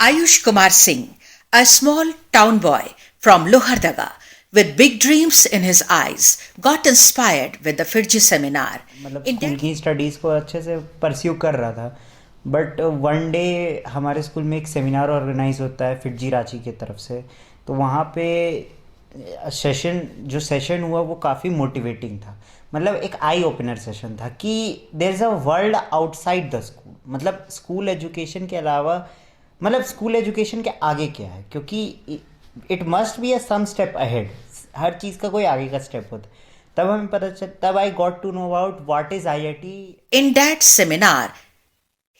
Ayush Kumar Singh, a small town boy from Lohardaga with big dreams in his eyes, got inspired with the FIRGI seminar. मतलब school की studies को अच्छे से pursue कर रहा था, बट वन डे हमारे स्कूल में एक सेमिनार ऑर्गेनाइज होता है फिटजी रांची की तरफ से। तो वहाँ पे सेशन हुआ वो काफ़ी मोटिवेटिंग था। मतलब एक आई ओपनर सेशन था कि there is a world outside the school. मतलब स्कूल एजुकेशन के अलावा, मतलब स्कूल एजुकेशन के आगे क्या है, क्योंकि it must be a some step ahead. हर चीज़ का कोई आगे का स्टेप होता है। तब हमें पता चल, तब I got to know about what is IIT. In that seminar,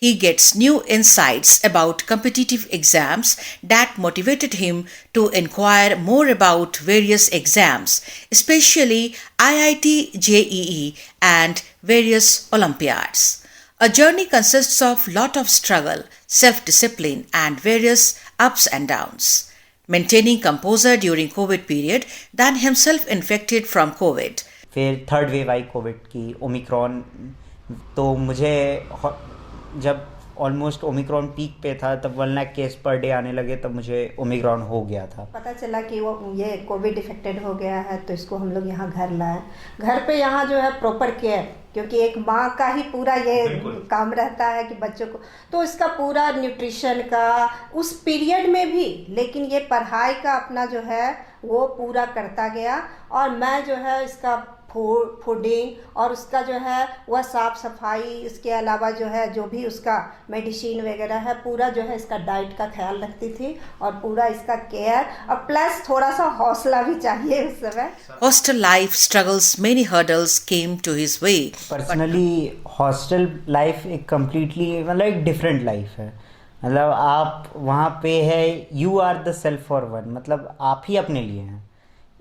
he gets new insights about competitive exams that motivated him to inquire more about various exams, especially IIT JEE and various Olympiads. A journey consists of lot of struggle, self-discipline and various ups and downs. Maintaining composure during COVID period, then himself infected from COVID. फिर third wave आई Covid की, Omicron. तो मुझे जब almost Omicron peak पे था, तब 1 lakh case per day आने लगे, तब मुझे ओमिक्रॉन हो गया था। पता चला कि वो ये कोविड इफेक्टेड हो गया है, तो इसको हम लोग यहाँ घर लाए। घर पे यहाँ जो है प्रॉपर केयर, क्योंकि एक माँ का ही पूरा ये काम रहता है कि बच्चों को, तो इसका पूरा न्यूट्रिशन का उस पीरियड में भी, लेकिन ये पढ़ाई का अपना जो है वो पूरा करता गया। और मैं जो है इसका फूडिंग और उसका जो है वह साफ़ सफाई, इसके अलावा जो है जो भी उसका मेडिसिन वगैरह है, पूरा जो है इसका डाइट का ख्याल रखती थी और पूरा इसका केयर, और प्लस थोड़ा सा हौसला भी चाहिए उस समय। Hostel life struggles, many hurdles came to his way. Personally hostel life एक कम्प्लीटली, मतलब एक डिफरेंट लाइफ है। मतलब आप वहाँ पे है, you are the self for one, मतलब आप ही अपने लिए हैं।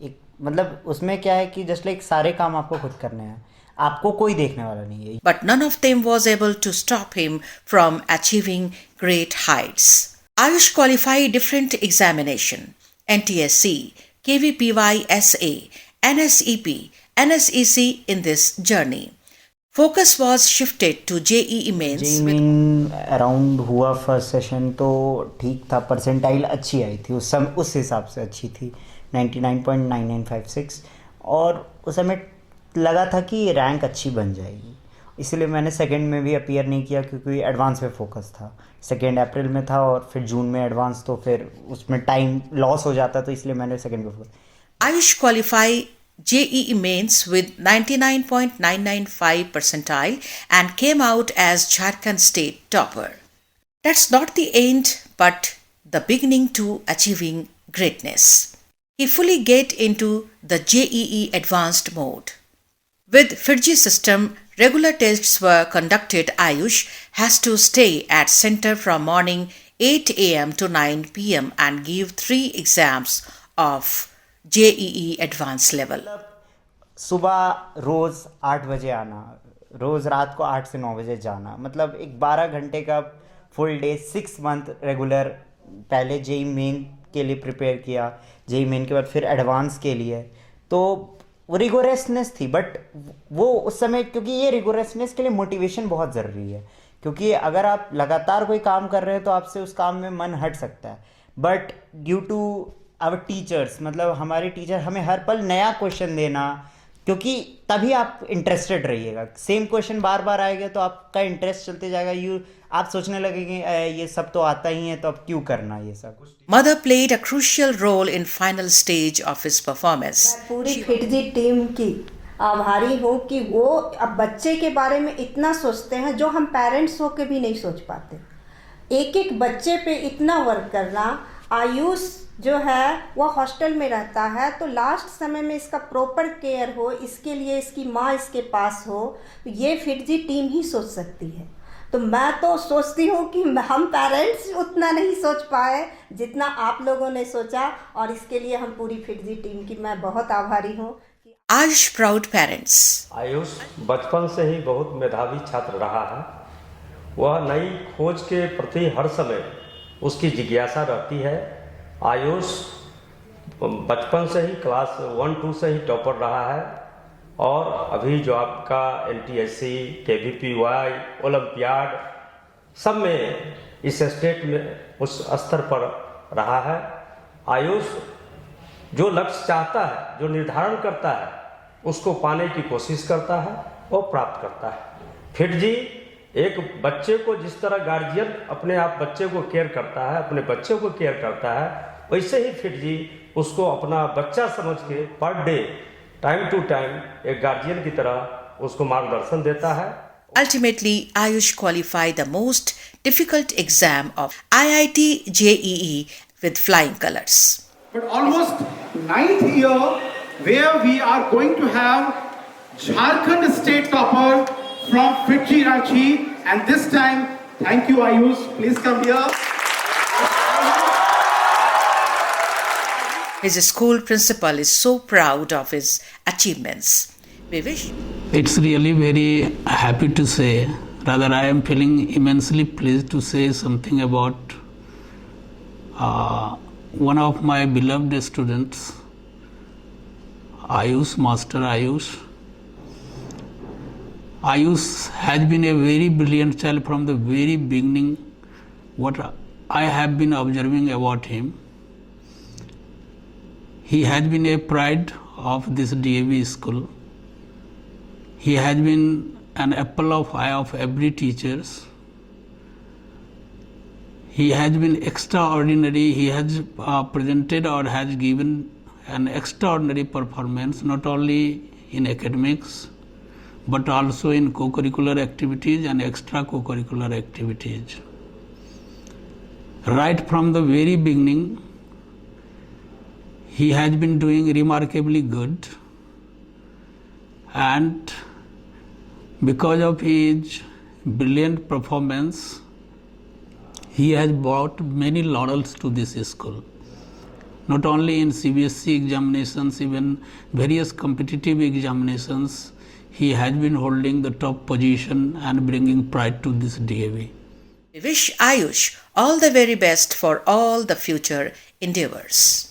एक मतलब उसमें क्या है कि जस्ट लाइक सारे काम आपको खुद करने हैं, आपको कोई देखने वाला नहीं है। But none of them was able to stop him from achieving great heights. Ayush qualified different examination, NTSC, KVPY SA, NSEP, NSEC in this journey. Focus was shifted to JEE mains. JEE main around हुआ first session, तो ठीक था, percentile अच्छी आई थी उस हिसाब से अच्छी थी, 99.9956। और उस समय लगा था कि रैंक अच्छी बन जाएगी, इसलिए मैंने सेकंड में भी अपीयर नहीं किया, क्योंकि एडवांस में फोकस था। 2 अप्रैल में था और फिर जून में एडवांस, तो फिर उसमें टाइम लॉस हो जाता, तो इसलिए मैंने सेकंड में focus. Ayush qualified JEE mains with 99.995 percentile and came out as Jharkhand state topper. That's not the end, but the beginning to achieving greatness. He fully get into the JEE advanced mode. With FIRGI system, regular tests were conducted. Ayush has to stay at center from morning 8 a.m. to 9 p.m. and give 3 exams of JEE advanced level. सुबह रोज़ 8 बजे आना, रोज़ रात को 8 से 9 बजे जाना, मतलब एक 12 घंटे का फुल डे, 6 मंथ रेगुलर। पहले जेई मेन के लिए प्रिपेयर किया, जेई मेन के बाद फिर एडवांस के लिए, तो रिगोरसनेस थी। बट वो उस समय, क्योंकि ये रिगोरसनेस के लिए मोटिवेशन बहुत ज़रूरी है, क्योंकि अगर आप लगातार कोई काम कर रहे हो तो आपसे उस काम में मन हट सकता है। But due to our teachers, मतलब हमारे टीचर हमें हर पल नया क्वेश्चन देना, क्योंकि तभी आप इंटरेस्टेड रहिएगा। सेम क्वेश्चन बार बार आएगा तो आपका इंटरेस्ट चलते जाएगा, आप सोचने लगेंगे ये सब तो आता ही है, तो अब क्यों करना ये सब। Mother played a crucial role in final stage of his performance. मैं पूरी फिटजी टीम की आभारी हूँ कि वो अब बच्चे के बारे में इतना सोचते हैं जो हम पेरेंट्स होकर भी नहीं सोच पाते। एक एक बच्चे पे इतना वर्क करना। आयुष जो है वह हॉस्टल में रहता है, तो लास्ट समय में इसका प्रॉपर केयर हो, इसके लिए इसकी माँ इसके पास हो, तो ये फिटजी टीम ही सोच सकती है। तो मैं तो सोचती हूँ कि हम पेरेंट्स उतना नहीं सोच पाए जितना आप लोगों ने सोचा, और इसके लिए हम पूरी फिटजी टीम की मैं बहुत आभारी हूँ। Ayush proud parents. आयुष बचपन से ही बहुत मेधावी छात्र रहा है। वह नई खोज के प्रति हर समय उसकी जिज्ञासा रहती है। आयुष बचपन से ही क्लास 1-2 से ही टॉपर रहा है, और अभी जो आपका NTSC, KVPY, ओलंपियाड सब में इस स्टेट में उस स्तर पर रहा है। आयुष जो लक्ष्य चाहता है, जो निर्धारण करता है, उसको पाने की कोशिश करता है और प्राप्त करता है। फिट जी एक बच्चे को जिस तरह गार्जियन अपने आप बच्चे को केयर करता है, अपने बच्चे को केयर करता है, वैसे ही फिट जी उसको अपना बच्चा समझ के पर डे टाइम टू टाइम एक गार्जियन की तरह उसको मार्गदर्शन देता है। Ultimately, Ayush qualified the most difficult exam of IIT JEE with flying colors. But almost 9th year where we are going to have Jharkhand state topper from Fitji Ranchi, and this time, thank you Ayush, please come here. His school principal is so proud of his achievements. We wish It's really very happy to say, rather I am feeling immensely pleased to say something about one of my beloved students, Ayush, Master Ayush. Ayush has been a very brilliant child from the very beginning. What I have been observing about him, he has been a pride of this DAV school. He has been an apple of eye of every teachers. He has been extraordinary. He has presented or has given an extraordinary performance not only in academics but also in co-curricular activities and extra co-curricular activities. Right from the very beginning, he has been doing remarkably good, and because of his brilliant performance, he has brought many laurels to this school. Not only in CBSE examinations, even various competitive examinations, he has been holding the top position and bringing pride to this DAV. we wish Ayush all the very best for all the future endeavors.